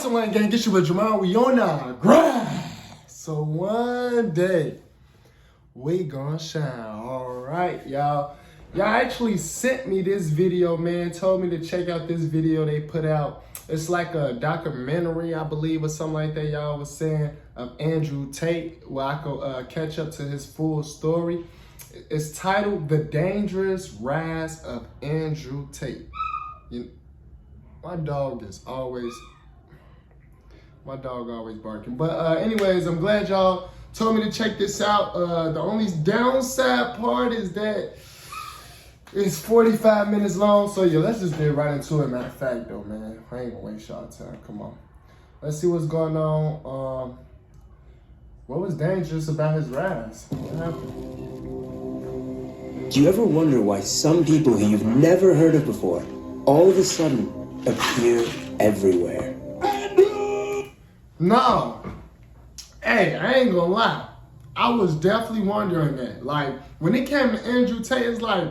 Wrestling Gang, get you with Jamal. We on our grind. So one day, we gonna shine. All right, y'all. Y'all actually sent me this video, man. Told me to check out this video they put out. It's like a documentary, I believe, or something like that. Y'all was saying of Andrew Tate, where I could catch up to his full story. It's titled "The Dangerous Rise of Andrew Tate." My dog always barking. But anyways, I'm glad y'all told me to check this out. The only downside part is that it's 45 minutes long. So yeah, let's just get right into it. Matter of fact though, man, I ain't gonna waste y'all time. Come on. Let's see what's going on. What was dangerous about his rise? What happened? Do you ever wonder why some people who you've never heard of before all of a sudden appear everywhere? No. Hey, I ain't gonna lie. I was definitely wondering that. Like, when it came to Andrew Tate, it's like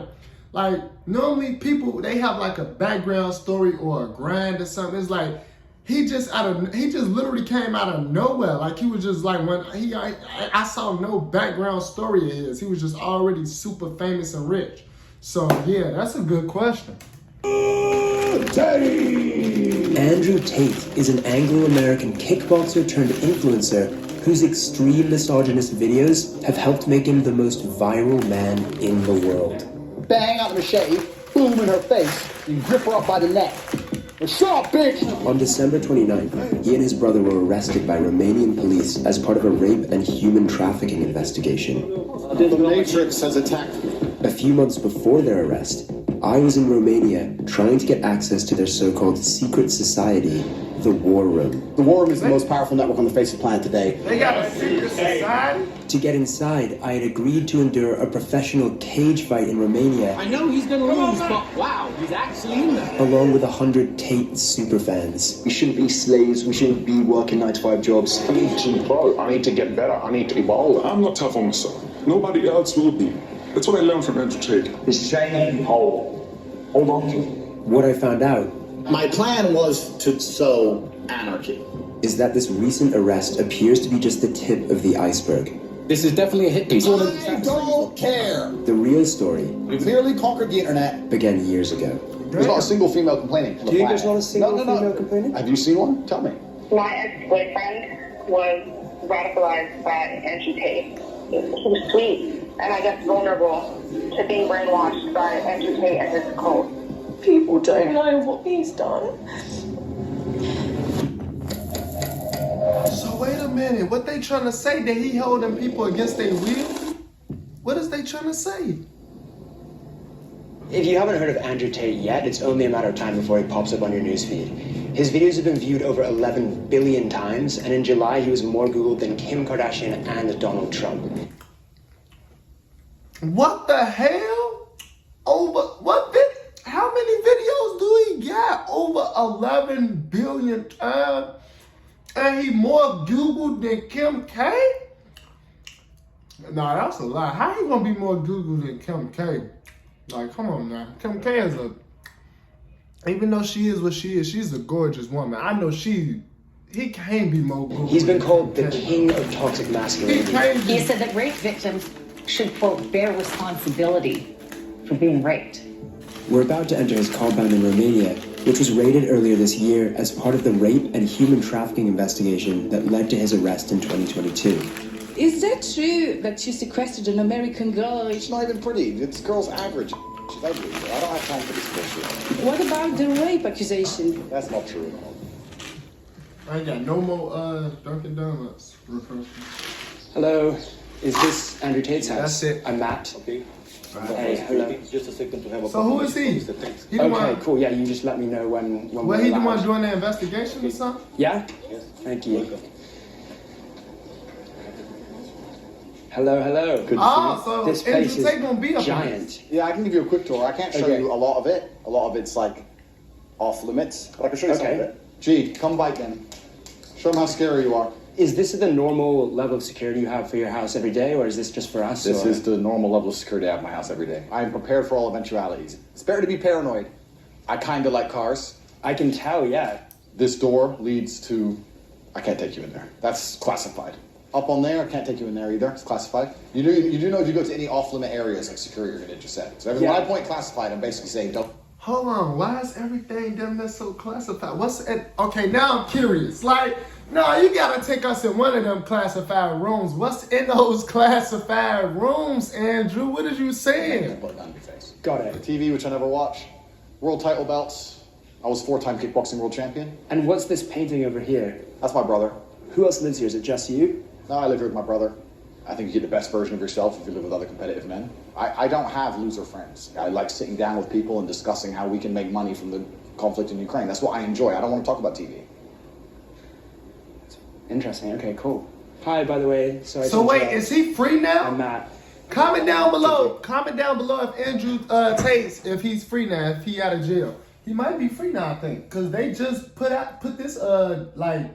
normally people, they have like a background story or a grind or something. It's like, he just literally came out of nowhere. Like, he was just like, I saw no background story of his. He was just already super famous and rich. So yeah, that's a good question. Andrew Tate is an Anglo-American kickboxer turned influencer whose extreme misogynist videos have helped make him the most viral man in the world. Bang out the machete, boom in her face, you grip her up by the neck. What's up, bitch? On December 29th, he and his brother were arrested by Romanian police as part of a rape and human trafficking investigation. The Matrix has attacked me. A few months before their arrest, I was in Romania trying to get access to their so-called secret society, the War Room. The War Room is the most powerful network on the face of the planet today. They got a secret society? To get inside, I had agreed to endure a professional cage fight in Romania. I know he's gonna lose, but wow, he's actually in there. Along with 100 Tate superfans. We shouldn't be slaves, we shouldn't be working 9-to-5 jobs. I need to grow, I need to get better, I need to evolve. I'm not tough on myself. Nobody else will be. That's what I learned from Andrew Tate. This chain, hold on to it. What I found out My plan was to sow anarchy. is that this recent arrest appears to be just the tip of the iceberg. This is definitely a hit piece. I don't care. The real story We clearly conquered the internet. began years ago. There's not a single female complaining. Do you think there's not a single female complaining? Have you seen one? Tell me. My ex-boyfriend was radicalized by Andrew Tate. He was sweet, and I guess vulnerable to being brainwashed by Andrew Tate and his cult. People don't know what he's done. So wait a minute, what they trying to say? That he holding people against their will? What is they trying to say? If you haven't heard of Andrew Tate yet, it's only a matter of time before he pops up on your newsfeed. His videos have been viewed over 11 billion times, and in July he was more Googled than Kim Kardashian and Donald Trump. What the hell? How many videos do he got? Over 11 billion times? And he more Googled than Kim K? Nah, that's a lie. How he gonna be more Googled than Kim K? Like, come on now. Kim K is even though she is what she is, she's a gorgeous woman. I know he can't be more Googled. He's been called the king of toxic masculinity. He said that rape victims should, quote, bear responsibility for being raped. We're about to enter his compound in Romania, which was raided earlier this year as part of the rape and human trafficking investigation that led to his arrest in 2022. Is that true that you sequestered an American girl? It's not even pretty. This girl's average. She's ugly. I don't have time for this bullshit. What about the rape accusation? That's not true at all. I ain't got no more Dunkin' Donuts. Hello, is this Andrew Tate's house? That's it. I'm Matt. Okay. Hey, hello. Just a second to have a So who is he? He the Okay, one, cool. Yeah, you just let me know when well, he the one doing the investigation or something? Yeah? Yes. Thank you. Hello. Good So This place Andrew Tate gonna be is up giant. Yeah, I can give you a quick tour. I can't show Okay. you a lot of it. A lot of it's like off limits. But I can show you some of Okay. it. Gee, come bite them. Show them how scary you are. Is this the normal level of security you have for your house every day, or is this just for us? This is the normal level of security I have in my house every day. I am prepared for all eventualities. It's better to be paranoid. I kind of like cars. I can tell, yeah. This door leads to... I can't take you in there. That's classified. Up on there, I can't take you in there either. It's classified. You do know if you go to any off-limit areas, like security, you're going to intercept. So when I point classified, I'm basically saying don't... Hold on, why is everything damn that's so classified? Okay, now I'm curious. Like, no, you gotta take us in one of them classified rooms. What's in those classified rooms, Andrew? What did you say? Put it on your face. Got it. TV, which I never watch. World title belts. I was 4-time kickboxing world champion. And what's this painting over here? That's my brother. Who else lives here? Is it just you? No, I live here with my brother. I think you get the best version of yourself if you live with other competitive men. I don't have loser friends. I like sitting down with people and discussing how we can make money from the conflict in Ukraine. That's what I enjoy. I don't want to talk about TV. Interesting. Okay, cool. Hi, by the way. So wait, is he free now? I'm Matt. Comment down below. Comment down below if Andrew Tate, if he's free now, if he out of jail. He might be free now, I think, because they just put this like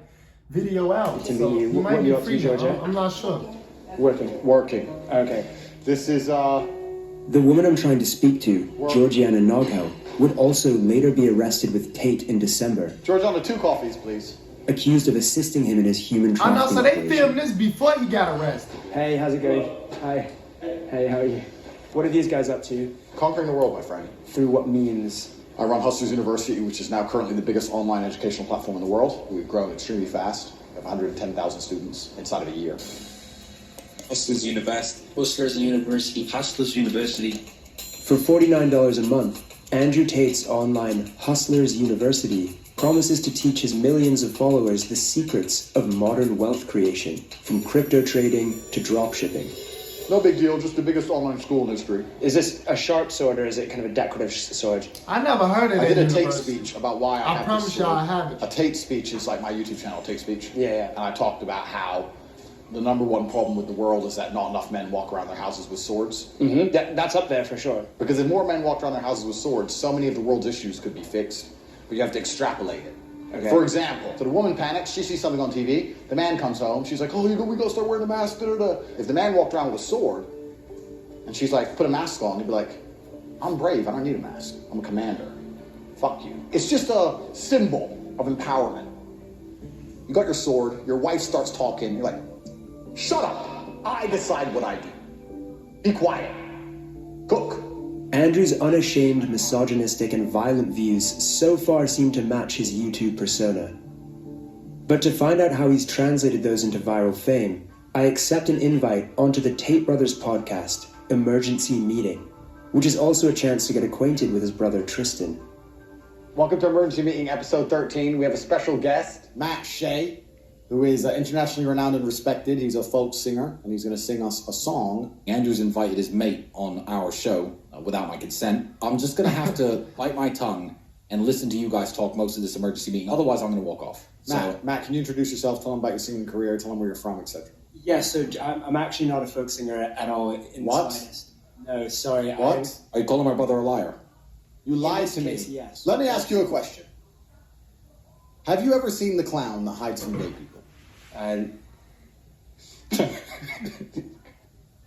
video out. To so me, he what might are be you up free to, now. Georgia? I'm not sure. Working. Okay. This is The woman I'm trying to speak to, Georgiana Noghill, would also later be arrested with Tate in December, Georgiana, 2 coffees, please. accused of assisting him in his human I know, trafficking so they operation. filmed this before he got arrested. Hey, how's it going? Hi. Hey, how are you? What are these guys up to? Conquering the world, my friend. Through what means? I run Hustlers University, which is now currently the biggest online educational platform in the world. We've grown extremely fast. We have 110,000 students inside of a year. Hustlers University. Hustlers University. Hustlers University. For $49 a month, Andrew Tate's online Hustlers University promises to teach his millions of followers the secrets of modern wealth creation, from crypto trading to dropshipping. No big deal, just the biggest online school in history. Is this a sharp sword or is it kind of a decorative sword? I never heard of I that. did a Tate speech about why I have promise this y'all sword. I have it. A Tate speech is like my YouTube channel, Tate Speech. Yeah. And I talked about how the #1 problem with the world is that not enough men walk around their houses with swords. Mm-hmm. That's up there for sure. Because if more men walked around their houses with swords, so many of the world's issues could be fixed. But you have to extrapolate it. Okay. For example, so the woman panics, she sees something on TV, the man comes home, she's like, oh, we gotta start wearing the mask, da-da-da. If the man walked around with a sword, and she's like, put a mask on, he'd be like, I'm brave, I don't need a mask, I'm a commander. Fuck you. It's just a symbol of empowerment. You got your sword, your wife starts talking, you're like, shut up, I decide what I do. Be quiet. Cook. Andrew's unashamed, misogynistic, and violent views so far seem to match his YouTube persona. But to find out how he's translated those into viral fame, I accept an invite onto the Tate Brothers podcast, Emergency Meeting, which is also a chance to get acquainted with his brother Tristan. Welcome to Emergency Meeting, episode 13. We have a special guest, Matt Shea, who is internationally renowned and respected. He's a folk singer, and he's going to sing us a song. Andrew's invited his mate on our show without my consent. I'm just going to have to bite my tongue and listen to you guys talk most of this emergency meeting. Otherwise, I'm going to walk off. Matt, can you introduce yourself? Tell them about your singing career. Tell them where you're from, etc. Yeah, so I'm actually not a folk singer at all. In What? The slightest. No, sorry. What? Are you calling my brother a liar? You lied to me. Case, yes. Let me ask you a question. Have you ever seen the clown that hides from gay people?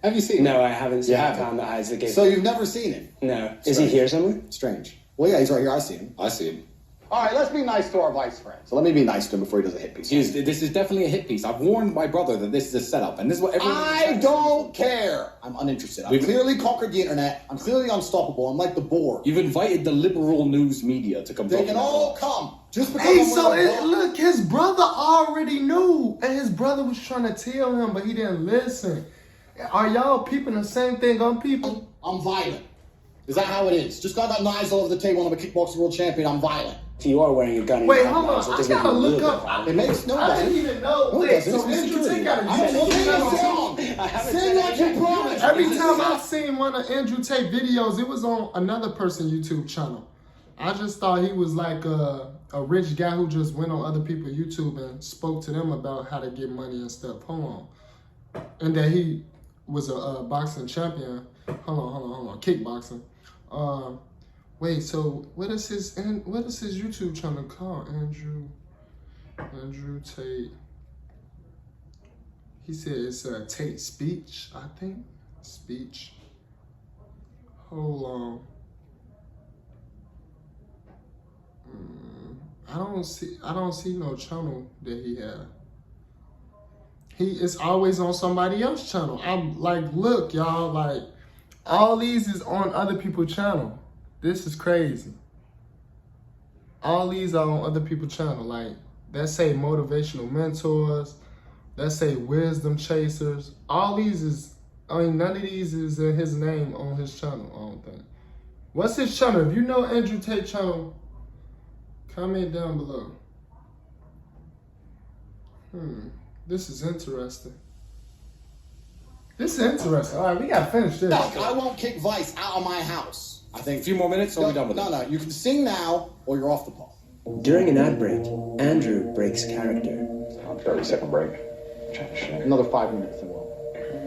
Have you seen him? No, I haven't seen Yeah. the clown that hides the gate. So you've never seen him? No. Is he here somewhere? Strange. Well, yeah, he's right here. I see him. I see him. All right, let's be nice to our vice friend. So let me be nice to him before he does a hit piece. This is definitely a hit piece. I've warned my brother that this is a setup, and this is what everyone... I don't care. I'm uninterested. I've clearly conquered the internet. I'm clearly unstoppable. I'm like the board. You've invited the liberal news media to come They talk can about all it. come. Just because Hey, I'm so wearing a belt. look, his brother already knew, and his brother was trying to tell him, but he didn't listen. Are y'all peeping the same thing on people? I'm violent. Is that how it is? Just got that knives all over the table and I'm a kickboxing world champion. I'm violent. If you are wearing a gun in Wait, your hold hand, on. so it I doesn't gotta make you a look little up. bit violent. It makes no I didn't sense. even know. No, it Wait, doesn't. so It's my Andrew security. Tate got a I don't know. YouTube channel Sing too? along. haven't Sing said like you promised. Every time I seen one of Andrew Tate videos, it was on another person's YouTube channel. I just thought he was like a rich guy who just went on other people's YouTube and spoke to them about how to get money and stuff. Hold on. And that he was a boxing champion. Hold on. Kickboxing. Wait, so what is his YouTube channel called? Andrew Tate. He said it's Tate Speech, I think. Speech. Hold on. I don't see no channel that he had. He is always on somebody else's channel. I'm like, look, y'all, like, all these is on other people's channel. This is crazy. All these are on other people's channel. Like, that say motivational mentors. That say wisdom chasers. All these is, I mean, none of these is in his name on his channel, I don't think. What's his channel? If you know Andrew Tate channel, comment down below. This is interesting. This is interesting. All right, we gotta finish this. I won't kick Vice out of my house. I think a few more minutes, or we're done with it. No, you can sing now, or you're off the ball. During an ad break, Andrew breaks character. 30-second break. Another 5 minutes and we'll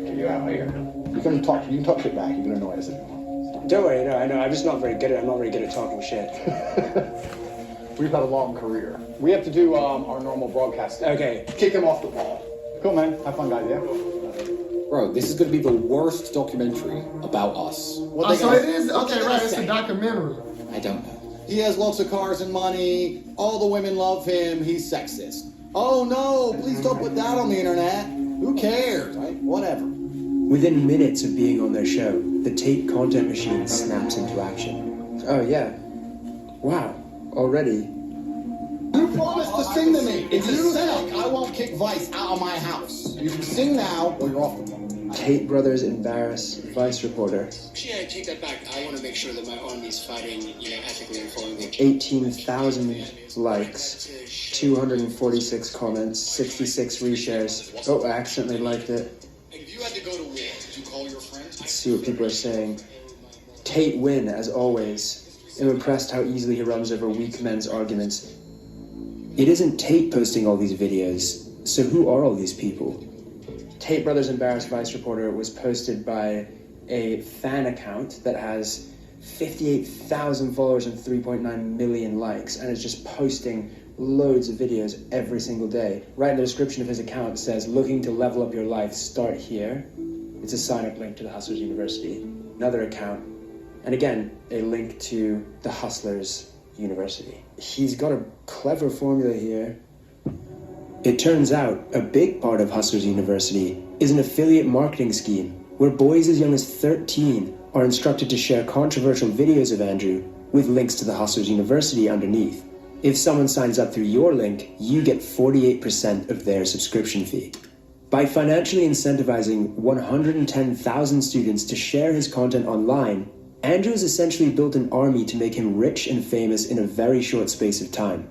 Get you out of here. You can talk shit back. You can annoy us if you want. Don't worry, no, I know. I'm just not very good at it. I'm not very good at talking shit. We've had a long career. We have to do our normal broadcast. Okay. Kick him off the ball. Cool, man. Have fun, guys, yeah? Bro, this is going to be the worst documentary about us. So it is? Okay, right. It's a documentary. I don't know. He has lots of cars and money. All the women love him. He's sexist. Oh, no. Please don't put that on the internet. Who cares? Right? Whatever. Within minutes of being on their show, the Tate content machine snaps into action. Oh, yeah. Wow. Already. You promised to sing to me. If you sing, I won't kick Vice out of my house. You can sing now, or you're off the ball. Tate brothers embarrass Vice reporter. Actually, I take that back. I want to make sure that my army's fighting, ethically and following the... 18,000 likes, 246 comments, 66 reshares. Oh, I accidentally liked it. If you had to go to war, did you call your friends? Let's see what people are saying. Tate win, as always. I'm impressed how easily he runs over weak men's arguments. It isn't Tate posting all these videos, so who are all these people? Tate Brothers Embarrass Vice Reporter was posted by a fan account that has 58,000 followers and 3.9 million likes, and is just posting loads of videos every single day. Right in the description of his account it says, looking to level up your life, start here. It's a sign-up link to the Hustlers University. Another account, and again, a link to the Hustlers University. He's got a clever formula here. It turns out a big part of Hustlers University is an affiliate marketing scheme where boys as young as 13 are instructed to share controversial videos of Andrew with links to the Hustlers University underneath. If someone signs up through your link, you get 48% of their subscription fee. By financially incentivizing 110,000 students to share his content online, Andrew has essentially built an army to make him rich and famous in a very short space of time.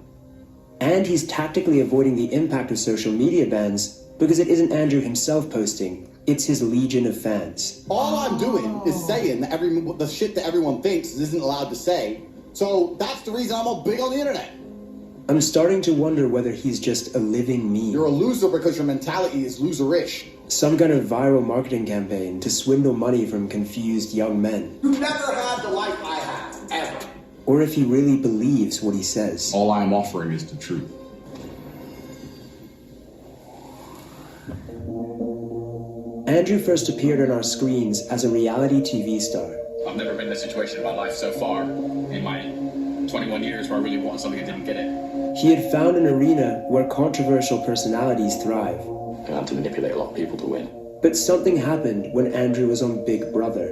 And he's tactically avoiding the impact of social media bans because it isn't Andrew himself posting, it's his legion of fans. All I'm doing is saying that the shit that everyone thinks isn't allowed to say. So that's the reason I'm all big on the internet. I'm starting to wonder whether he's just a living meme. You're a loser because your mentality is loserish. Some kind of viral marketing campaign to swindle money from confused young men. You never had the life I have, ever. Or if he really believes what he says. All I am offering is the truth. Andrew first appeared on our screens as a reality TV star. I've never been in a situation in my life so far, in my 21 years, where I really wanted something and didn't get it. He had found an arena where controversial personalities thrive. I had to manipulate a lot of people to win. But something happened when Andrew was on Big Brother,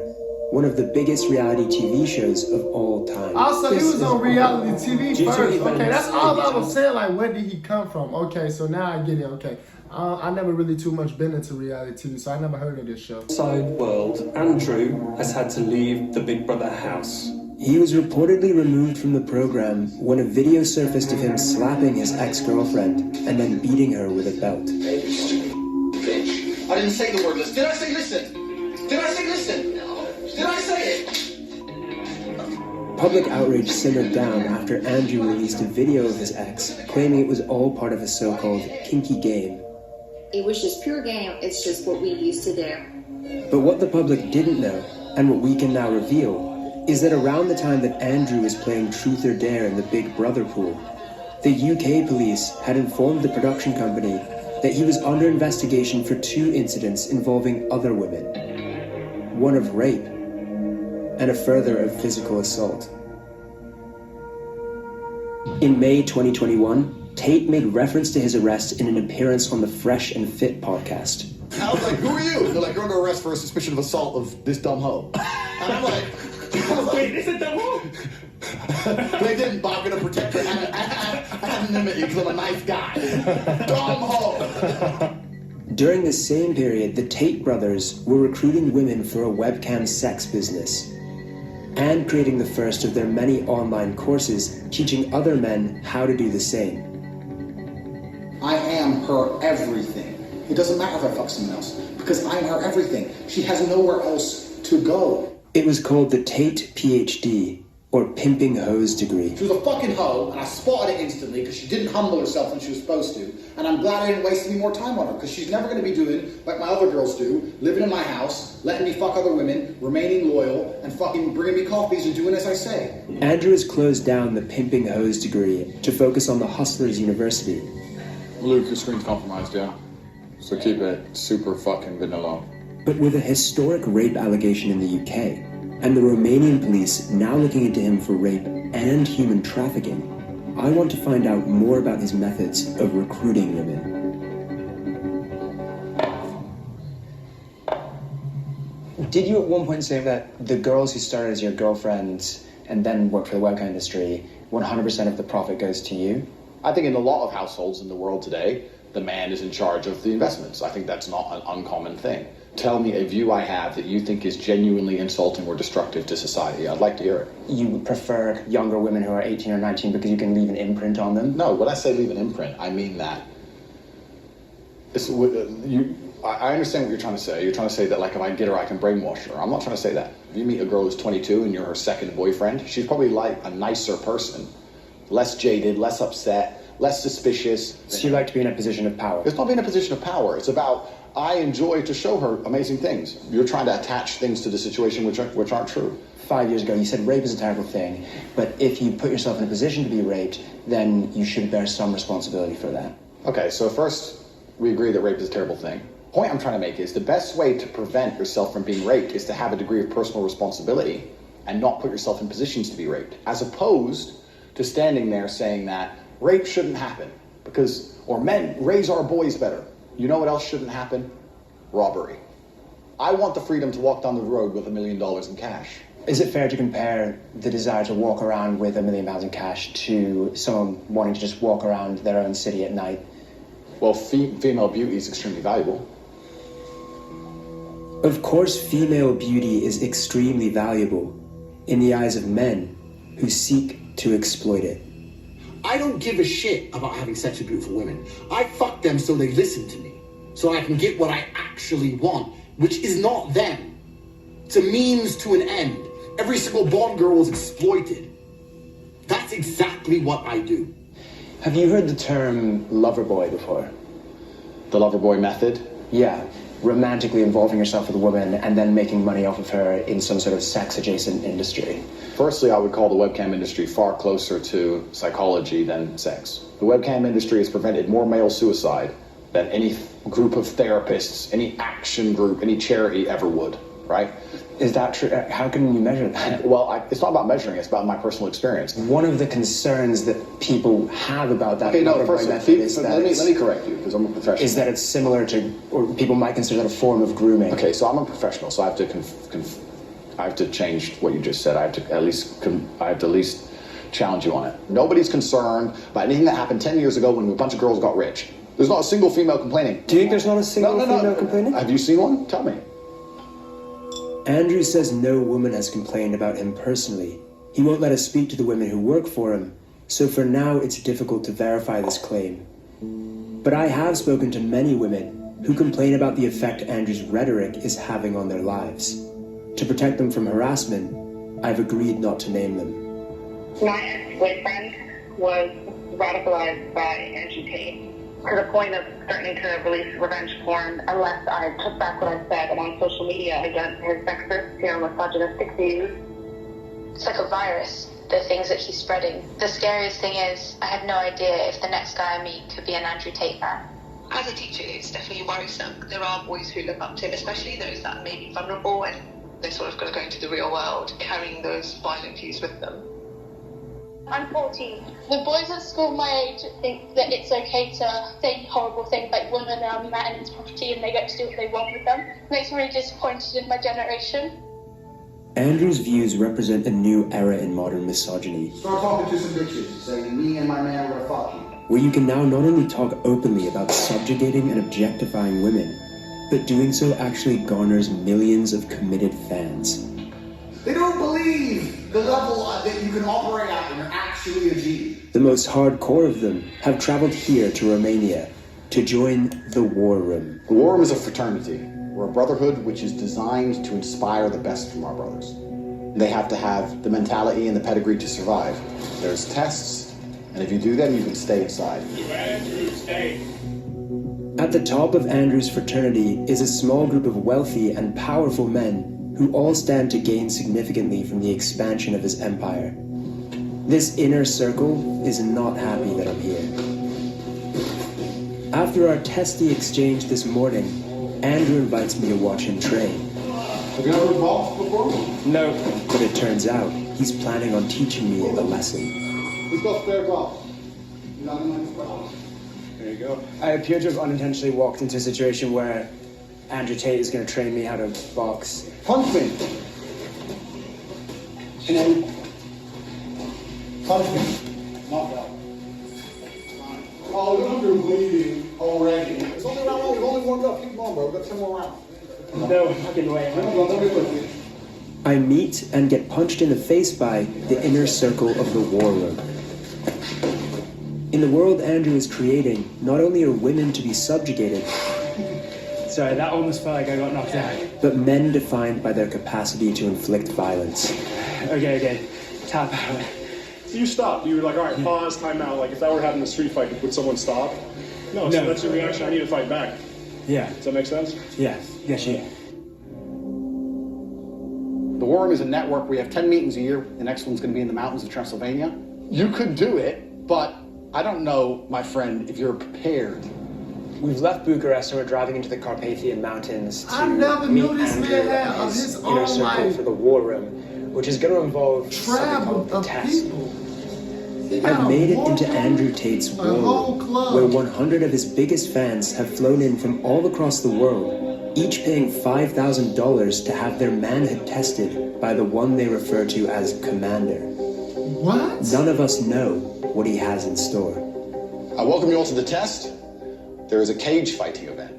one of the biggest reality TV shows of all time. Also, he was on reality TV first. Okay, that's all I was saying. Like, where did he come from? Okay, so now I get it. Okay. I never really too much been into reality TV, so I never heard of this show. Outside world, Andrew has had to leave the Big Brother house. He was reportedly removed from the program when a video surfaced of him slapping his ex-girlfriend and then beating her with a belt. Bitch. I didn't say the word listen. Did I say listen? Did I say listen? No. Did I say it? Public outrage simmered down after Andrew released a video of his ex, claiming it was all part of a so-called kinky game. It was just pure game. It's just what we used to do. But what the public didn't know, and what we can now reveal, is that around the time that Andrew was playing Truth or Dare in the Big Brother pool, the UK police had informed the production company that he was under investigation for 2 incidents involving other women. One of rape, and a further of physical assault. In May 2021, Tate made reference to his arrest in an appearance on the Fresh and Fit podcast. I was like, who are you? They're like, you're under arrest for a suspicion of assault of this dumb hoe. And I'm like, wait, this is dumb hoe? They didn't, but I'm going to protect her anonymity because I'm a nice guy. Dumb hoe. During the same period, the Tate brothers were recruiting women for a webcam sex business and creating the first of their many online courses teaching other men how to do the same. I am her everything. It doesn't matter if I fuck someone else, because I'm her everything. She has nowhere else to go. It was called the Tate PhD, or Pimping Hoes degree. She was a fucking hoe, and I spotted it instantly because she didn't humble herself when she was supposed to. And I'm glad I didn't waste any more time on her, because she's never going to be doing like my other girls do, living in my house, letting me fuck other women, remaining loyal, and fucking bringing me coffees and doing as I say. Andrew has closed down the Pimping Hoes degree to focus on the Hustlers University. Luke, your screen's compromised, yeah? So keep it super fucking vanilla. But with a historic rape allegation in the UK, and the Romanian police now looking into him for rape and human trafficking, I want to find out more about his methods of recruiting women. Did you at one point say that the girls who started as your girlfriends and then worked for the webcam industry, 100% of the profit goes to you? I think in a lot of households in the world today, the man is in charge of the investments. I think that's not an uncommon thing. Tell me a view I have that you think is genuinely insulting or destructive to society. I'd like to hear it. You prefer younger women who are 18 or 19 because you can leave an imprint on them? No, when I say leave an imprint, I mean that. I understand what you're trying to say. You're trying to say that, like, if I get her, I can brainwash her. I'm not trying to say that. If you meet a girl who's 22 and you're her second boyfriend, she's probably like a nicer person. Less jaded, less upset, less suspicious. So you like to be in a position of power? It's not being in a position of power. It's about, I enjoy to show her amazing things. You're trying to attach things to the situation which aren't true. 5 years ago, you said rape is a terrible thing, but if you put yourself in a position to be raped, then you should bear some responsibility for that. Okay, so first, we agree that rape is a terrible thing. The point I'm trying to make is the best way to prevent yourself from being raped is to have a degree of personal responsibility and not put yourself in positions to be raped, as opposed to standing there saying that rape shouldn't happen or men raise our boys better. You know what else shouldn't happen? Robbery. I want the freedom to walk down the road with $1 million in cash. Is it fair to compare the desire to walk around with £1 million in cash to someone wanting to just walk around their own city at night? Well, female beauty is extremely valuable. Of course, female beauty is extremely valuable in the eyes of men who seek to exploit it. I don't give a shit about having sex with beautiful women. I fuck them so they listen to me, so I can get what I actually want, which is not them. It's a means to an end. Every single Bond girl was exploited. That's exactly what I do. Have you heard the term lover boy before? The lover boy method? Yeah, romantically involving yourself with a woman and then making money off of her in some sort of sex-adjacent industry. Firstly, I would call the webcam industry far closer to psychology than sex. The webcam industry has prevented more male suicide than any group of therapists, any action group, any charity ever would, right? Is that true? How can you measure that? Well, it's not about measuring, it's about my personal experience. One of the concerns that people have about that let me correct you, because I'm a professional. Is that it's similar to, or people might consider that a form of grooming. Okay, so I'm a professional, so I have to change what you just said. I have to at least challenge you on it. Nobody's concerned about anything that happened 10 years ago when a bunch of girls got rich. There's not a single female complaining. Do you think there's not a single female complaining? Have you seen one? Tell me. Andrew says no woman has complained about him personally. He won't let us speak to the women who work for him, so for now it's difficult to verify this claim. But I have spoken to many women who complain about the effect Andrew's rhetoric is having on their lives. To protect them from harassment, I've agreed not to name them. My ex-boyfriend was radicalized by Andrew Tate to the point of threatening to release revenge porn unless I took back what I said on social media against his sexist, misogynistic views. It's like a virus, the things that he's spreading. The scariest thing is, I have no idea if the next guy I meet could be an Andrew Tate fan. As a teacher, it's definitely worrisome. There are boys who look up to him, especially those that may be vulnerable and they're sort of going to go into the real world, carrying those violent views with them. I'm 14. The boys at school my age think that it's okay to say horrible things like women are men's property and they get to do what they want with them. It makes me really disappointed in my generation. Andrew's views represent a new era in modern misogyny. Start talking to some bitches, saying me and my man are gonna fuck you. Where you can now not only talk openly about subjugating and objectifying women, but doing so actually garners millions of committed fans. They don't believe the level that you can operate at when you're actually a G. The most hardcore of them have traveled here to Romania to join the War Room. The War Room is a fraternity. We're a brotherhood which is designed to inspire the best from our brothers. They have to have the mentality and the pedigree to survive. There's tests, and if you do them, you can stay inside. At the top of Andrew's fraternity is a small group of wealthy and powerful men who all stand to gain significantly from the expansion of his empire. This inner circle is not happy that I'm here. After our testy exchange this morning, Andrew invites me to watch him train. Have you ever golfed before? No. But it turns out he's planning on teaching me a lesson. Who's got spare gloves? You got any gloves? There you go. I appear to have unintentionally walked into a situation where Andrew Tate is going to train me how to box. Punch me! And then... Punch me. Knock out. Oh, look, you're bleeding already. It's only round one. We've only warmed up. Keep on, bro. We've got 10 more rounds. No fucking way. I meet and get punched in the face by the inner circle of the War Room. In the world Andrew is creating, not only are women to be subjugated, sorry, that almost felt like I got knocked out, but men defined by their capacity to inflict violence. Okay, tap out. So you stopped. You were like, all right, pause, time out. Like if that were having a street fight, would someone stop? No, so that's your reaction. I need to fight back. Yeah. Does that make sense? Yes, yeah. The War Room is a network. We have 10 meetings a year. The next one's going to be in the mountains of Transylvania. You could do it, but I don't know, my friend, if you're prepared. We've left Bucharest and we're driving into the Carpathian Mountains to knew meet this Andrew man had and of his his inner own circle life. for the War Room, which is going to involve something called the test. I've made it into Andrew Tate's War Room, where 100 of his biggest fans have flown in from all across the world, each paying $5,000 to have their manhood tested by the one they refer to as Commander. What? None of us know what he has in store. I welcome you all to the test. There is a cage fighting event,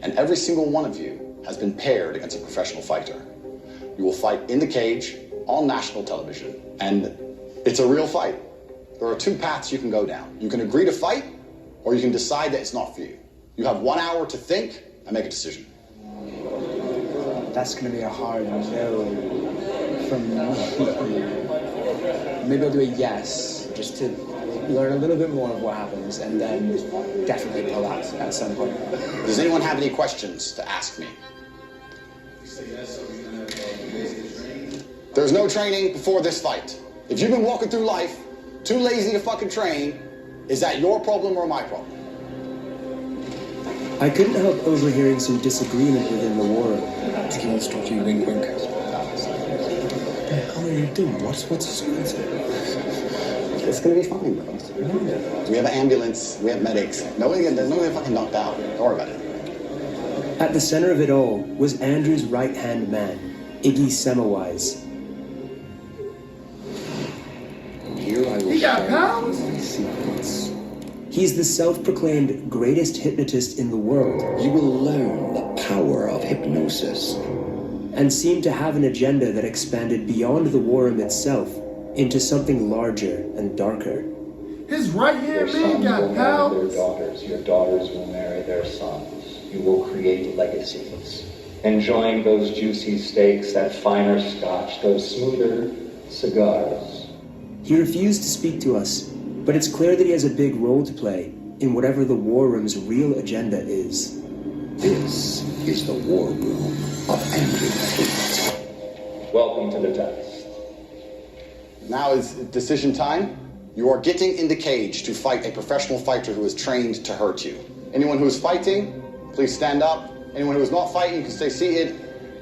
and every single one of you has been paired against a professional fighter. You will fight in the cage on national television, and it's a real fight. There are two paths you can go down. You can agree to fight, or you can decide that it's not for you. You have 1 hour to think and make a decision. That's going to be a hard no from me. Maybe I'll do a yes, just to learn a little bit more of what happens, and then definitely pull out at some point. Does anyone have any questions to ask me? There's no training before this fight. If you've been walking through life too lazy to fucking train, is that your problem or my problem? I couldn't help overhearing some disagreement within the war room. Let's talk to you, wink, wink. What the hell are you doing? What's this? It's gonna be fine, bro. We have an ambulance, we have medics. There's nobody fucking knocked out. Don't worry about it. At the center of it all was Andrew's right-hand man, Iggy Semmelweis. Here I will share my secrets. He's the self-proclaimed greatest hypnotist in the world. You will learn the power of hypnosis. And seemed to have an agenda that expanded beyond the war room itself into something larger and darker. His right-hand man got powers. Your daughters will marry their sons. You will create legacies. Enjoying those juicy steaks, that finer scotch, those smoother cigars. He refused to speak to us, but it's clear that he has a big role to play in whatever the war room's real agenda is. This is the war room of Andrew Tate. Welcome to the test. Now is decision time. You are getting in the cage to fight a professional fighter who is trained to hurt you. Anyone who is fighting, please stand up. Anyone who is not fighting, you can stay seated,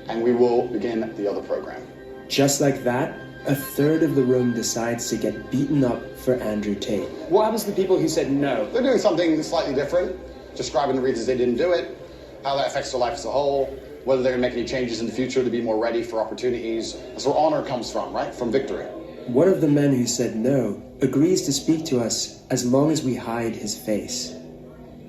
and we will begin the other program. Just like that, a third of the room decides to get beaten up for Andrew Tate. What happens to the people who said no? They're doing something slightly different, describing the reasons they didn't do it, how that affects their life as a whole, whether they're going to make any changes in the future to be more ready for opportunities. That's where honor comes from, right? From victory. One of the men who said no agrees to speak to us as long as we hide his face.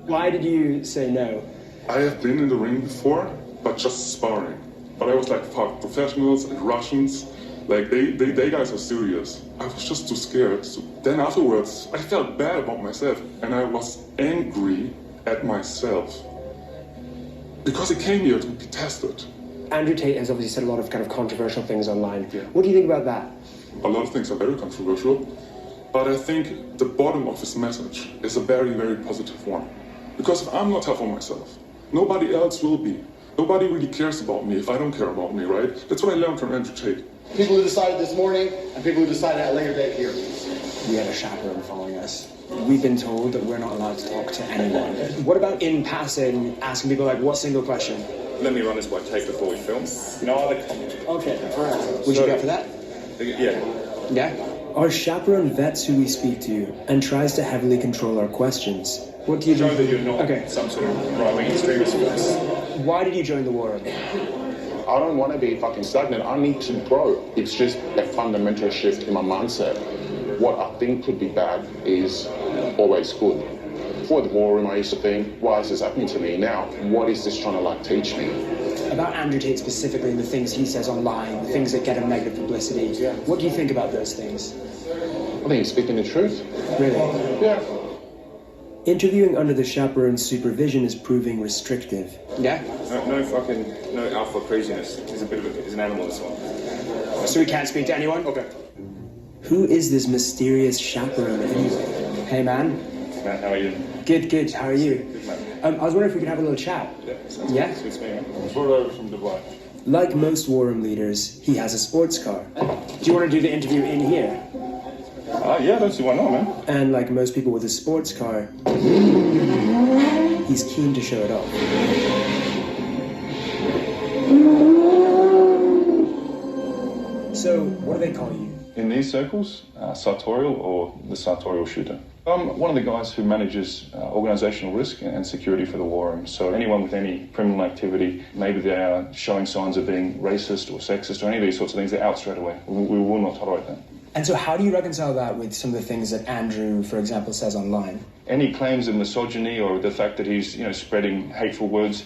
Why did you say no? I have been in the ring before, but just sparring. But I was like, fuck, professionals and Russians, like they guys are serious. I was just too scared. So then afterwards, I felt bad about myself, and I was angry at myself because I came here to be tested. Andrew Tate has obviously said a lot of kind of controversial things online. Yeah. What do you think about that? A lot of things are very controversial, but I think the bottom of his message is a very, very positive one. Because if I'm not tough on myself, nobody else will be. Nobody really cares about me if I don't care about me, right? That's what I learned from Andrew Tate. People who decided this morning and people who decided at a later date here. We had a chaperone following us. We've been told that we're not allowed to talk to anyone. What about in passing, asking people like, what single question? Let me run this by tape before we film. No other comment. Okay, all right. Would you go for that? Yeah. Yeah? Our chaperone vets who we speak to and tries to heavily control our questions. What do you do? Show that you're not some sort of right-wing extremist. Why did you join the war? I don't want to be fucking stagnant. I need to grow. It's just a fundamental shift in my mindset. What I think could be bad is always good. Before the war, I used to think, why is this happening to me? Now, what is this trying to like teach me? About Andrew Tate specifically and the things he says online, the things that get him negative publicity. Yeah. What do you think about those things? I think he's speaking the truth. Really? Yeah. Interviewing under the chaperone's supervision is proving restrictive. Yeah? No alpha craziness. He's an animal, this one. So we can't speak to anyone? Okay. Who is this mysterious chaperone anyway? Hey, man. Matt, how are you? Good. How are you? Good, man. I was wondering if we could have a little chat. Yeah? Suits me. I'm brought over from Dubai. Like most war room leaders, he has a sports car. Do you want to do the interview in here? Yeah, I don't see why not, man. And like most people with a sports car, he's keen to show it off. So, what do they call you? In these circles, sartorial or the sartorial shooter. I'm one of the guys who manages organizational risk and security for the war room. So anyone with any criminal activity, maybe they are showing signs of being racist or sexist or any of these sorts of things, they're out straight away. We will not tolerate that. And so how do you reconcile that with some of the things that Andrew, for example, says online? Any claims of misogyny or the fact that he's, spreading hateful words,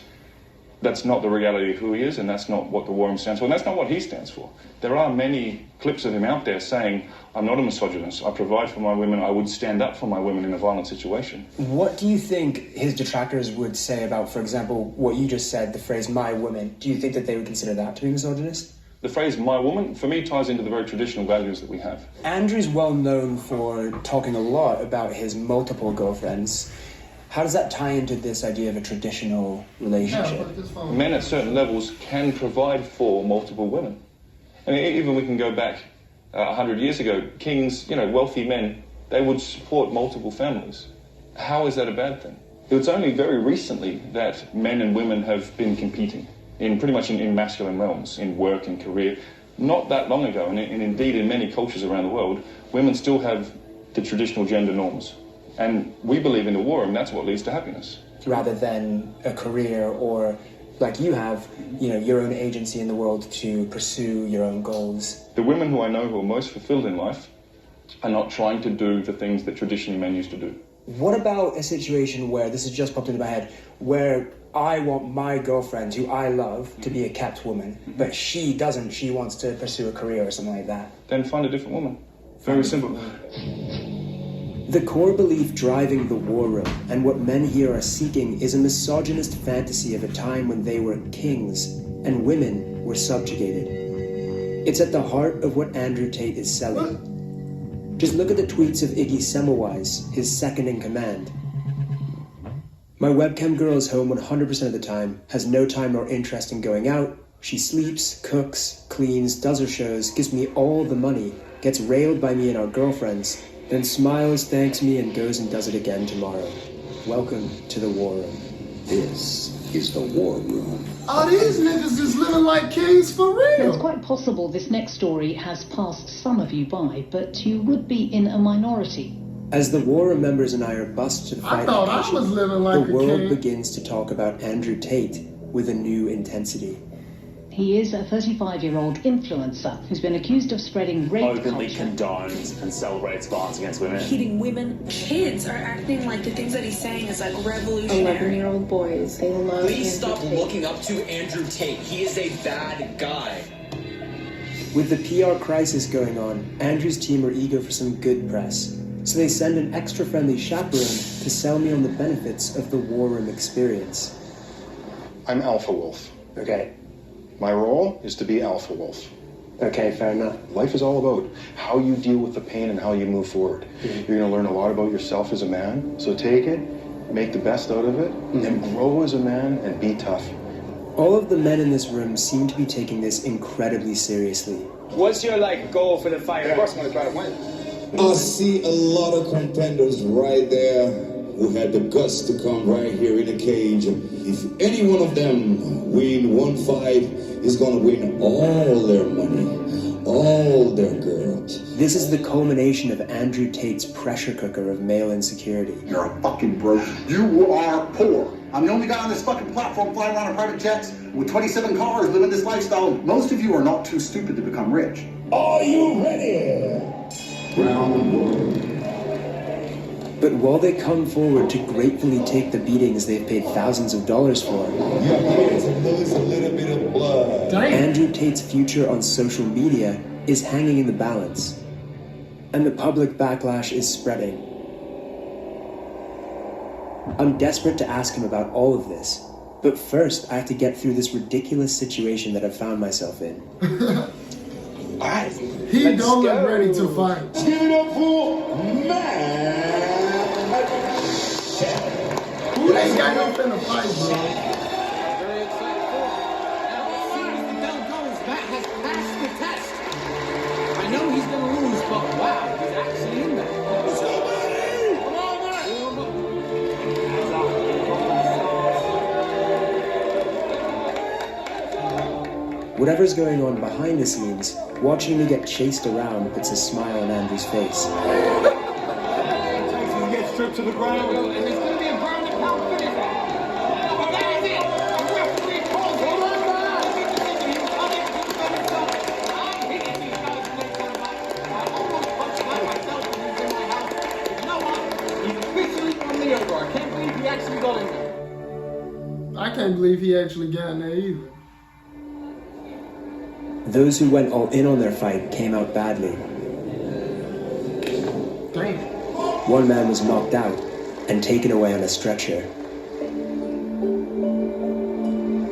that's not the reality of who he is, and that's not what the war room stands for, and that's not what he stands for. There are many clips of him out there saying, I'm not a misogynist, I provide for my women, I would stand up for my women in a violent situation. What do you think his detractors would say about, for example, what you just said, the phrase, my woman? Do you think that they would consider that to be misogynist? The phrase, my woman, for me, ties into the very traditional values that we have. Andrew's well known for talking a lot about his multiple girlfriends. How does that tie into this idea of a traditional relationship? Men at certain levels can provide for multiple women. I mean, even we can go back 100 years ago, kings, wealthy men, they would support multiple families. How is that a bad thing? It's only very recently that men and women have been competing in pretty much in masculine realms, in work and career. Not that long ago, and indeed in many cultures around the world, women still have the traditional gender norms. And we believe in the war room, that's what leads to happiness. Rather than a career or, like you have, your own agency in the world to pursue your own goals. The women who I know who are most fulfilled in life are not trying to do the things that traditionally men used to do. What about a situation where, this has just popped into my head, where I want my girlfriend, who I love, to be a kept woman, but she doesn't, she wants to pursue a career or something like that? Then find a different woman. Very simple. The core belief driving the war room and what men here are seeking is a misogynist fantasy of a time when they were kings and women were subjugated. It's at the heart of what Andrew Tate is selling. Just look at the tweets of Iggy Semmelweis, his second in command. My webcam girl is home 100% of the time, has no time nor interest in going out. She sleeps, cooks, cleans, does her shows, gives me all the money, gets railed by me and our girlfriends, then smiles, thanks me, and goes and does it again tomorrow. Welcome to the war room. This is the war room. Oh, these niggas is living like kings for real. It's quite possible this next story has passed some of you by, but you would be in a minority. As the war room members and I are bussed to the fight, I thought I was living like the a world king. begins to talk about Andrew Tate with a new intensity. He is a 35-year-old influencer who's been accused of spreading rape openly culture. condones and celebrates violence against women. Hitting women. Kids are acting like the things that he's saying is like revolutionary. 11-year-old boys, they love Please Andrew stop Tate. looking up to Andrew Tate. He is a bad guy. With the PR crisis going on, Andrew's team are eager for some good press. So they send an extra friendly chaperone to sell me on the benefits of the war room experience. I'm Alpha Wolf. Okay. My role is to be Alpha Wolf. Okay, fair enough. Life is all about how you deal with the pain and how you move forward. You're going to learn a lot about yourself as a man, so take it, make the best out of it, and grow as a man and be tough. All of the men in this room seem to be taking this incredibly seriously. What's your goal for the fight? Of course I'm going to try to win. I see a lot of contenders right there who had the guts to come right here in the cage. If any one of them win one fight, is going to win all their money, all their girls. This is the culmination of Andrew Tate's pressure cooker of male insecurity. You're a fucking broke. You are poor. I'm the only guy on this fucking platform flying around in private jets with 27 cars living this lifestyle. Most of you are not too stupid to become rich. Are you ready? Round one. But while they come forward to gratefully take the beatings they've paid thousands of dollars for, Andrew Tate's future on social media is hanging in the balance. And the public backlash is spreading. I'm desperate to ask him about all of this, but first I have to get through this ridiculous situation that I've found myself in. Alright, he don't look ready to fight. Give it up for man. Who ain't got no finna fight, bro? Very excited for it. Now it seems the Del Goes Matt has passed the test. I know he's going to lose, but wow, he's actually in there. Come on, Matt! Whatever's going on behind the scenes, watching me get chased around puts a smile on Andrew's face. Tyson gets stripped to the ground. And there's going to be a ground and pound finish. But that is it. The referee calls it. Hold on, he was unable to defend himself. I'm hitting these guys when they come back. I almost punched out myself when he was in my house. But you know what? He's officially on the over. I can't believe he actually got in there. I can't believe he actually got in there either. Those who went all in on their fight came out badly. Damn. One man was knocked out and taken away on a stretcher.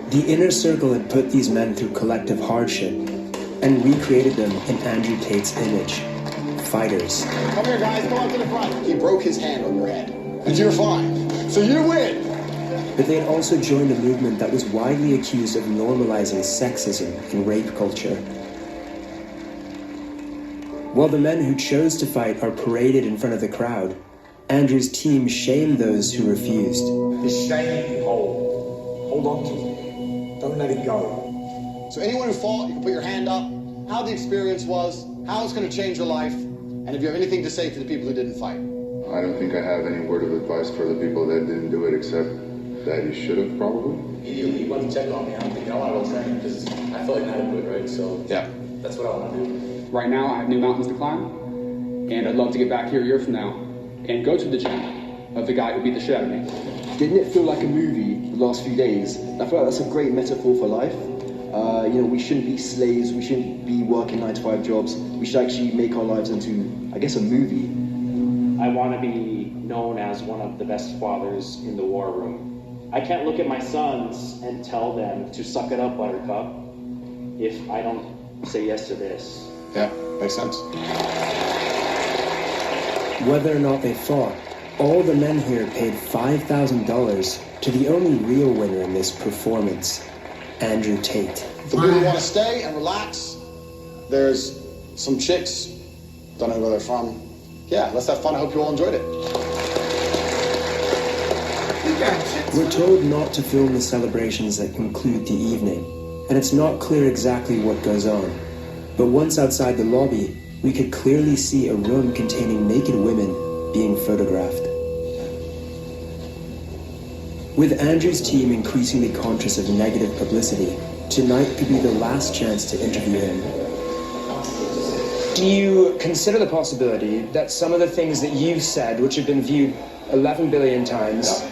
The inner circle had put these men through collective hardship and recreated them in Andrew Tate's image. Fighters. Come here, guys. Come up to the front. He broke his hand on your head. And you're fine. So you win. But they had also joined a movement that was widely accused of normalizing sexism in rape culture. While the men who chose to fight are paraded in front of the crowd, Andrew's team shamed those who refused. This shame you hold on to it. Don't let it go. So anyone who fought, you can put your hand up, how the experience was, how it's going to change your life, and if you have anything to say to the people who didn't fight. I don't think I have any word of advice for the people that didn't do it, except that you should have probably. You want to check on me. I don't think I want to go train because I feel inadequate, right? So yeah, that's what I want to do. Right now, I have new mountains to climb, and I'd love to get back here a year from now and go to the gym of the guy who beat the shit out of me. Didn't it feel like a movie the last few days? I feel like that's a great metaphor for life. We shouldn't be slaves, we shouldn't be working 9-to-5 jobs. We should actually make our lives into, I guess, a movie. I want to be known as one of the best fathers in the war room. I can't look at my sons and tell them to suck it up, Buttercup, if I don't say yes to this. Yeah, makes sense. Whether or not they fought, all the men here paid $5,000 to the only real winner in this performance, Andrew Tate. For people who want to stay and relax, there's some chicks, don't know where they're from. Yeah, let's have fun. I hope you all enjoyed it. You got chicks We're told not to film the celebrations that conclude the evening, and it's not clear exactly what goes on. But once outside the lobby, we could clearly see a room containing naked women being photographed. With Andrew's team increasingly conscious of negative publicity, tonight could be the last chance to interview him. Do you consider the possibility that some of the things that you've said, which have been viewed 11 billion times,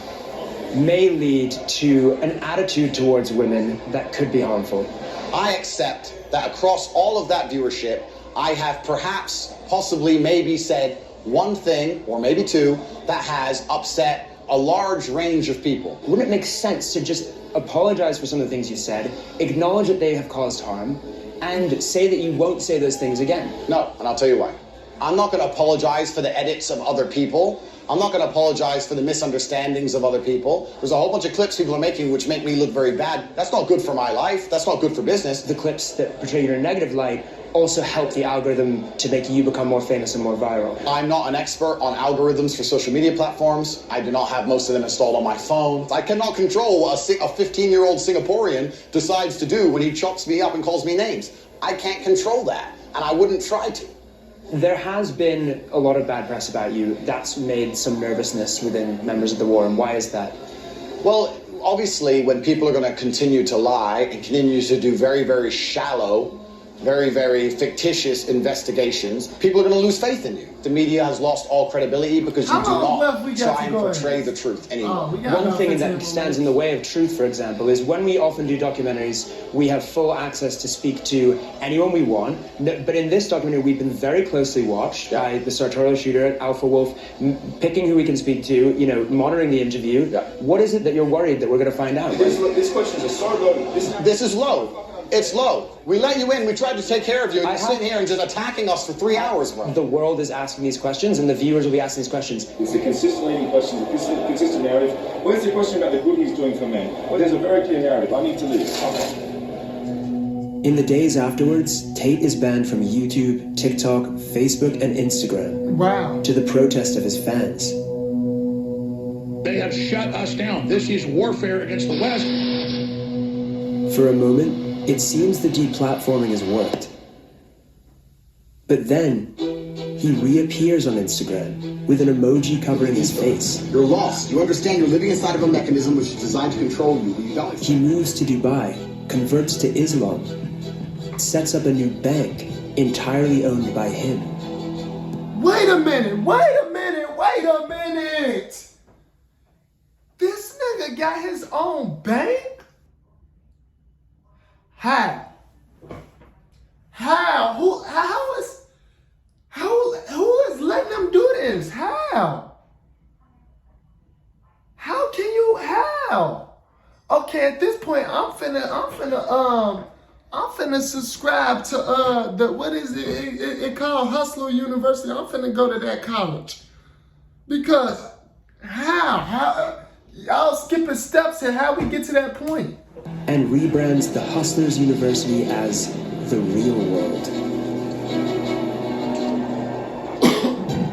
may lead to an attitude towards women that could be harmful? I accept that across all of that viewership, I have perhaps, possibly, maybe said one thing, or maybe two, that has upset a large range of people. Wouldn't it make sense to just apologize for some of the things you said, acknowledge that they have caused harm, and say that you won't say those things again? No, and I'll tell you why. I'm not going to apologize for the edits of other people. I'm not going to apologize for the misunderstandings of other people. There's a whole bunch of clips people are making which make me look very bad. That's not good for my life. That's not good for business. The clips that portray you in a negative light also help the algorithm to make you become more famous and more viral. I'm not an expert on algorithms for social media platforms. I do not have most of them installed on my phone. I cannot control what a 15-year-old Singaporean decides to do when he chops me up and calls me names. I can't control that, and I wouldn't try to. There has been a lot of bad press about you. That's made some nervousness within members of the war, and why is that? Well, obviously, when people are going to continue to lie and continue to do very, very shallow, very, very fictitious investigations, people are going to lose faith in you. The media has lost all credibility because you do not try and portray the truth anymore. One thing that stands in the way of truth, for example, is when we often do documentaries, we have full access to speak to anyone we want. But in this documentary, we've been very closely watched by the sartorial shooter, Alpha Wolf, picking who we can speak to, monitoring the interview. What is it that you're worried that we're going to find out? This question is so low. This is low. It's low. We let you in. We tried to take care of you. And you're sitting here and just attacking us for 3 hours, bro. The world is asking these questions, and the viewers will be asking these questions. It's a consistent leading question, a consistent narrative. Where's the question about the good he's doing for men? Well, there's a very clear narrative. I need to leave. In the days afterwards, Tate is banned from YouTube, TikTok, Facebook, and Instagram. Wow. To the protest of his fans. They have shut us down. This is warfare against the West. For a moment, it seems the deplatforming has worked. But then, he reappears on Instagram with an emoji covering his face. You're lost. You understand you're living inside of a mechanism which is designed to control you, but you don't. He moves to Dubai, converts to Islam, sets up a new bank entirely owned by him. Wait a minute, wait a minute, wait a minute! This nigga got his own bank? How? Who is letting them do this? How? How can you, how? Okay, at this point, I'm finna subscribe to what is it called Hustler University. I'm finna go to that college. Because how y'all skipping steps here, how we get to that point? And rebrands the Hustlers University as the real world.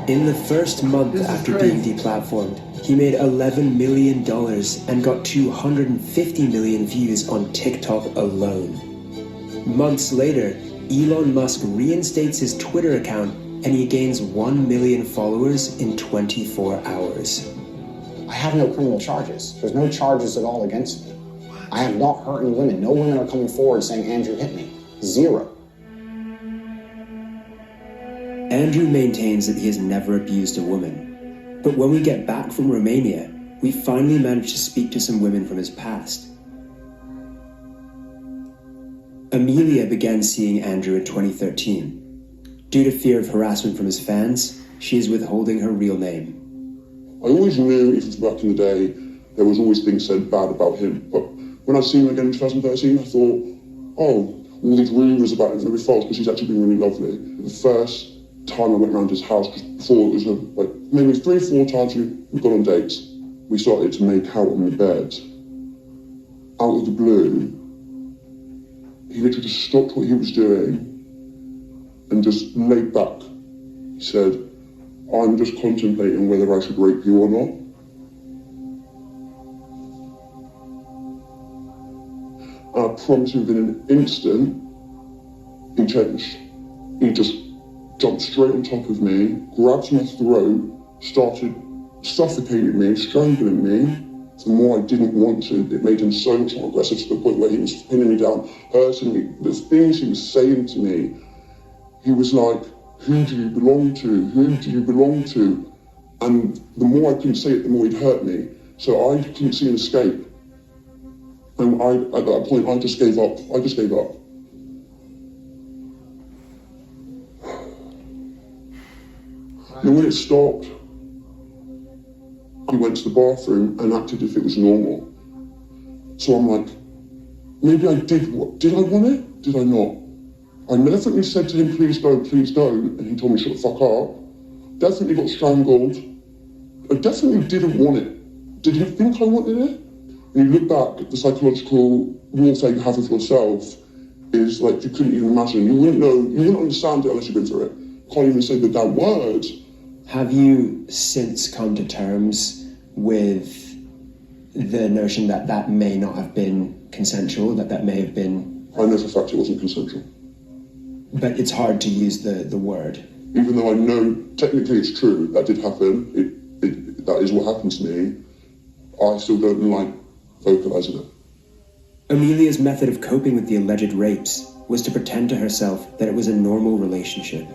In the first month after being deplatformed, he made $11 million and got 250 million views on TikTok alone. Months later, Elon Musk reinstates his Twitter account and he gains 1 million followers in 24 hours. I have no criminal charges. There's no charges at all against me. I have not hurt any women. No women are coming forward saying Andrew hit me. Zero. Andrew maintains that he has never abused a woman. But when we get back from Romania, we finally manage to speak to some women from his past. Amelia began seeing Andrew in 2013. Due to fear of harassment from his fans, she is withholding her real name. I always knew, even back in the day, there was always things said bad about him. But when I seen him again in 2013, I thought, oh, all these rumours about him are going to be false because he's actually been really lovely. The first time I went around his house, because before it was like maybe 3-4 times we've gone on dates, we started to make out on the bed. Out of the blue, he literally just stopped what he was doing and just laid back. He said, I'm just contemplating whether I should rape you or not. And I promise you, within an instant, he changed. He just jumped straight on top of me, grabbed my throat, started suffocating me, strangling me. The more I didn't want to, it made him so much more aggressive to the point where he was pinning me down, hurting me. The things he was saying to me, he was like, who do you belong to? Who do you belong to? And the more I couldn't say it, the more he'd hurt me. So I couldn't see an escape. And at that point, I just gave up. I just gave up. And when it stopped, he went to the bathroom and acted as if it was normal. So I'm like, maybe I did. Did I want it? Did I not? I definitely said to him, please don't, and he told me, shut the fuck up. Definitely got strangled. I definitely didn't want it. Did he think I wanted it? When you look back, the psychological warfare you have with yourself is like you couldn't even imagine. You wouldn't know, you wouldn't understand it unless you've been through it. You can't even say the damn words. Have you since come to terms with the notion that that may not have been consensual, that may have been... I know for a fact it wasn't consensual. But it's hard to use the word. Even though I know technically it's true, that did happen, that is what happened to me, I still don't like vocalising it. Amelia's method of coping with the alleged rapes was to pretend to herself that it was a normal relationship.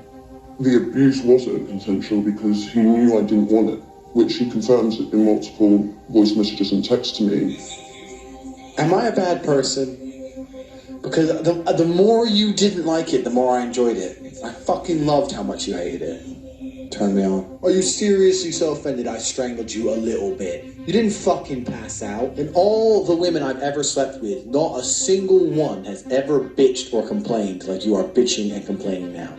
The abuse wasn't consensual because he knew I didn't want it, which he confirms in multiple voice messages and texts to me. Am I a bad person? Because the more you didn't like it, the more I enjoyed it. I fucking loved how much you hated it. Turned me on. Are you seriously so offended I strangled you a little bit? You didn't fucking pass out. And all the women I've ever slept with, not a single one has ever bitched or complained like you are bitching and complaining now.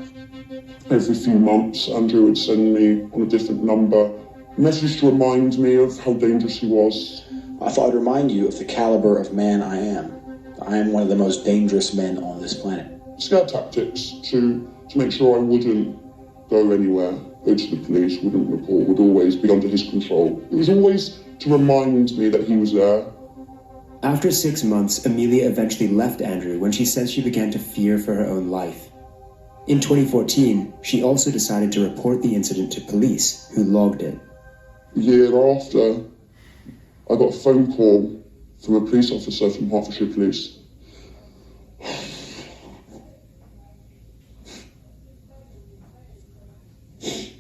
Every few months, Andrew would send me on a different number a message to remind me of how dangerous he was. I thought I'd remind you of the caliber of man I am. I am one of the most dangerous men on this planet. Scare tactics to make sure I wouldn't go anywhere, go to the police, wouldn't report, would always be under his control. It was always to remind me that he was there. After 6 months, Amelia eventually left Andrew when she says she began to fear for her own life. In 2014, she also decided to report the incident to police, who logged it. A year after, I got a phone call from a police officer from Hertfordshire Police.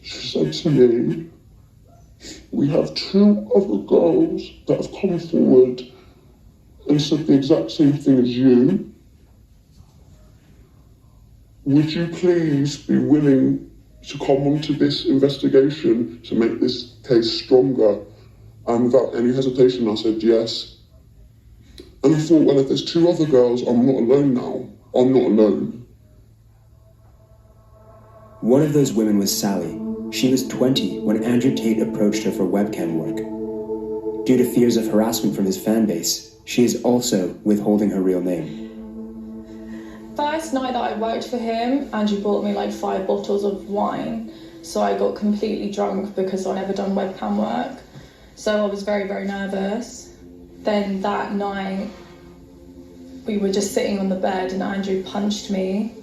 She said to me, we have 2 other girls that have come forward and said the exact same thing as you. Would you please be willing to come onto this investigation to make this case stronger? And without any hesitation, I said yes. And I thought, well, if there's 2 other girls, I'm not alone now. I'm not alone. One of those women was Sally. She was 20 when Andrew Tate approached her for webcam work. Due to fears of harassment from his fan base, she is also withholding her real name. First night that I worked for him, Andrew bought me like 5 bottles of wine. So I got completely drunk because I'd never done webcam work. So I was very, very nervous. Then that night, we were just sitting on the bed and Andrew punched me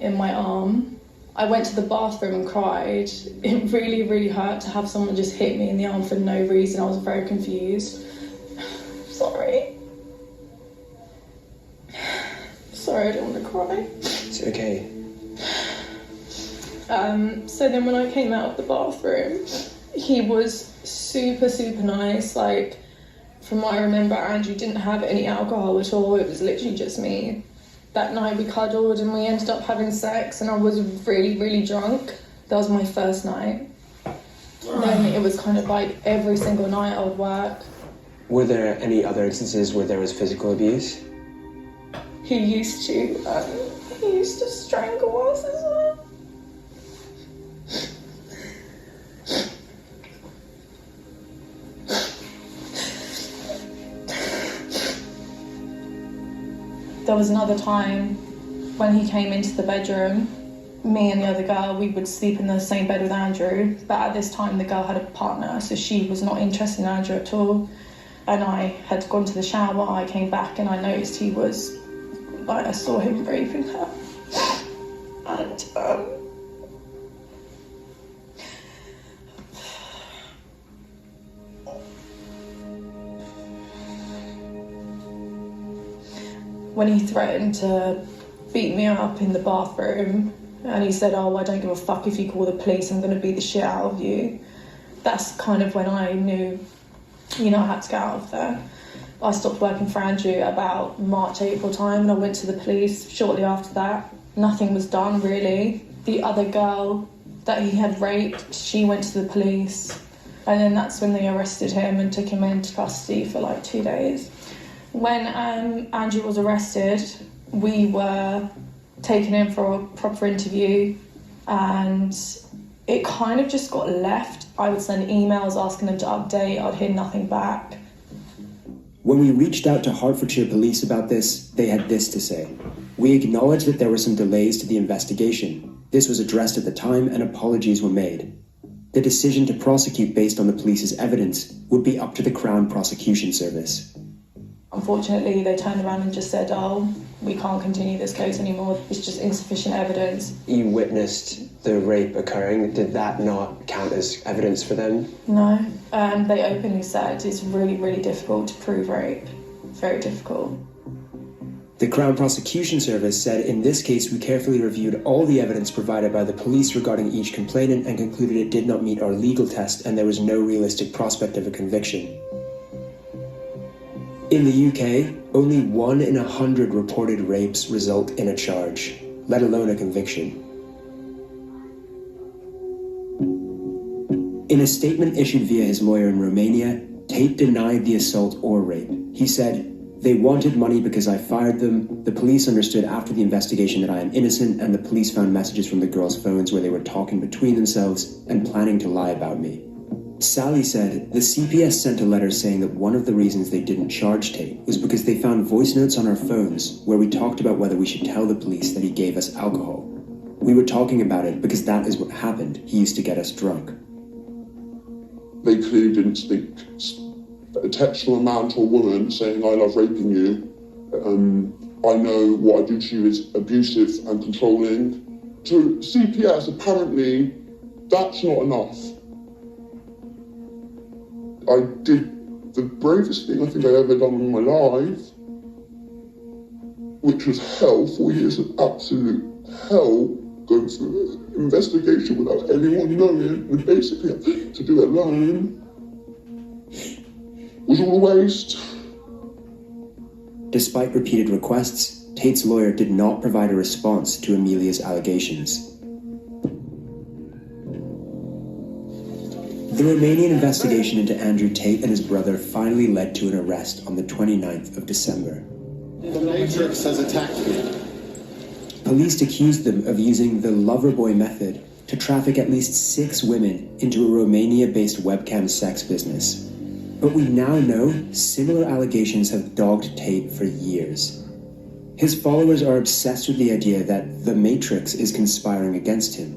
in my arm. I went to the bathroom and cried. It really, really hurt to have someone just hit me in the arm for no reason. I was very confused. Sorry. Sorry, I don't want to cry. It's okay. So then when I came out of the bathroom, he was super, super nice. Like, from what I remember, Andrew didn't have any alcohol at all. It was literally just me. That night we cuddled and we ended up having sex and I was really, really drunk. That was my first night. Then it was kind of like every single night I would work. Were there any other instances where there was physical abuse? He used to strangle us as well. There was another time when he came into the bedroom, me and the other girl, we would sleep in the same bed with Andrew, but at this time the girl had a partner, so she was not interested in Andrew at all. and I had gone to the shower. I came back and I noticed he was, like, I saw him raping her. And when he threatened to beat me up in the bathroom, and he said, "Oh, I don't give a fuck if you call the police, I'm going to beat the shit out of you." That's kind of when I knew, you know, I had to get out of there. I stopped working for Andrew about March, April time, and I went to the police shortly after that. Nothing was done, really. The other girl that he had raped, she went to the police, and then that's when they arrested him and took him into custody for like 2 days. When Andrew was arrested, we were taken in for a proper interview, and it kind of just got left. I would send emails asking them to update, I'd hear nothing back. When we reached out to Hertfordshire Police about this, they had this to say. "We acknowledge that there were some delays to the investigation. This was addressed at the time and apologies were made. The decision to prosecute based on the police's evidence would be up to the Crown Prosecution Service." Unfortunately, they turned around and just said, "Oh, we can't continue this case anymore. It's just insufficient evidence." You witnessed the rape occurring. Did that not count as evidence for them? No. They openly said it's really, really difficult to prove rape. Very difficult. The Crown Prosecution Service said, "In this case, we carefully reviewed all the evidence provided by the police regarding each complainant and concluded it did not meet our legal test and there was no realistic prospect of a conviction." In the UK, only 1 in 100 reported rapes result in a charge, let alone a conviction. In a statement issued via his lawyer in Romania, Tate denied the assault or rape. He said, "They wanted money because I fired them. The police understood after the investigation that I am innocent, and the police found messages from the girls' phones where they were talking between themselves and planning to lie about me." Sally said, "The CPS sent a letter saying that one of the reasons they didn't charge Tate was because they found voice notes on our phones where we talked about whether we should tell the police that he gave us alcohol. We were talking about it because that is what happened. He used to get us drunk." They clearly didn't speak a textual amount to a woman saying, "I love raping you. I know what I do to you is abusive and controlling." To CPS, apparently, that's not enough. I did the bravest thing I think I've ever done in my life, which was hell, 4 years of absolute hell, going through an investigation without anyone knowing, and basically to do it alone was all a waste. Despite repeated requests, Tate's lawyer did not provide a response to Amelia's allegations. The Romanian investigation into Andrew Tate and his brother finally led to an arrest on the 29th of December. The Matrix has attacked me. Police accused them of using the Loverboy method to traffic at least 6 women into a Romania-based webcam sex business. But we now know similar allegations have dogged Tate for years. His followers are obsessed with the idea that the Matrix is conspiring against him.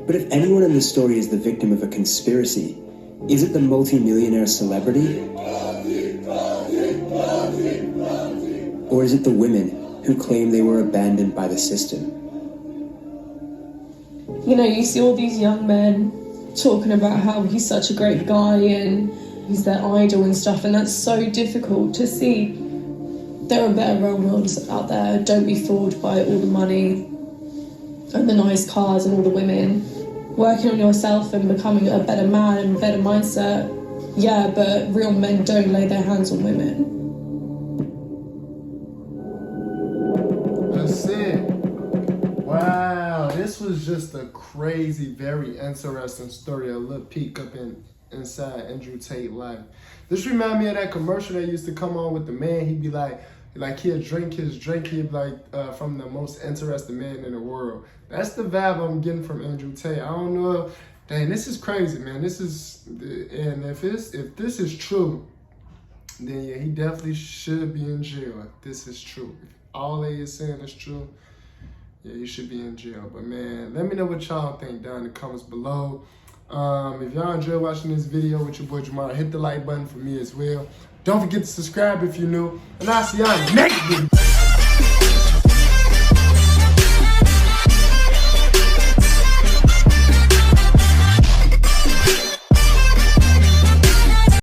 But if anyone in this story is the victim of a conspiracy, is it the multi-millionaire celebrity? Or is it the women who claim they were abandoned by the system? You know, you see all these young men talking about how he's such a great guy and he's their idol and stuff, and that's so difficult to see. There are better role models out there. Don't be fooled by all the money and the nice cars and all the women. Working on yourself and becoming a better man and a better mindset, yeah, but real men don't lay their hands on women. That's it. Wow, this was just a crazy, very interesting story. A little peek up inside Andrew Tate life. This reminds me of that commercial that used to come on with the man. He'd be like he'll drink his drink. He'd be like, from the most interesting man in the world. That's the vibe I'm getting from Andrew Tate. I don't know. Dang, this is crazy, man. This is, and if this is true, then yeah, he definitely should be in jail. If this is true, if all they is saying is true, yeah, he should be in jail. But man, let me know what y'all think down in the comments below. If y'all enjoy watching this video with your boy Jamar, hit the like button for me as well. Don't forget to subscribe if you're new. And I'll see y'all in the next video.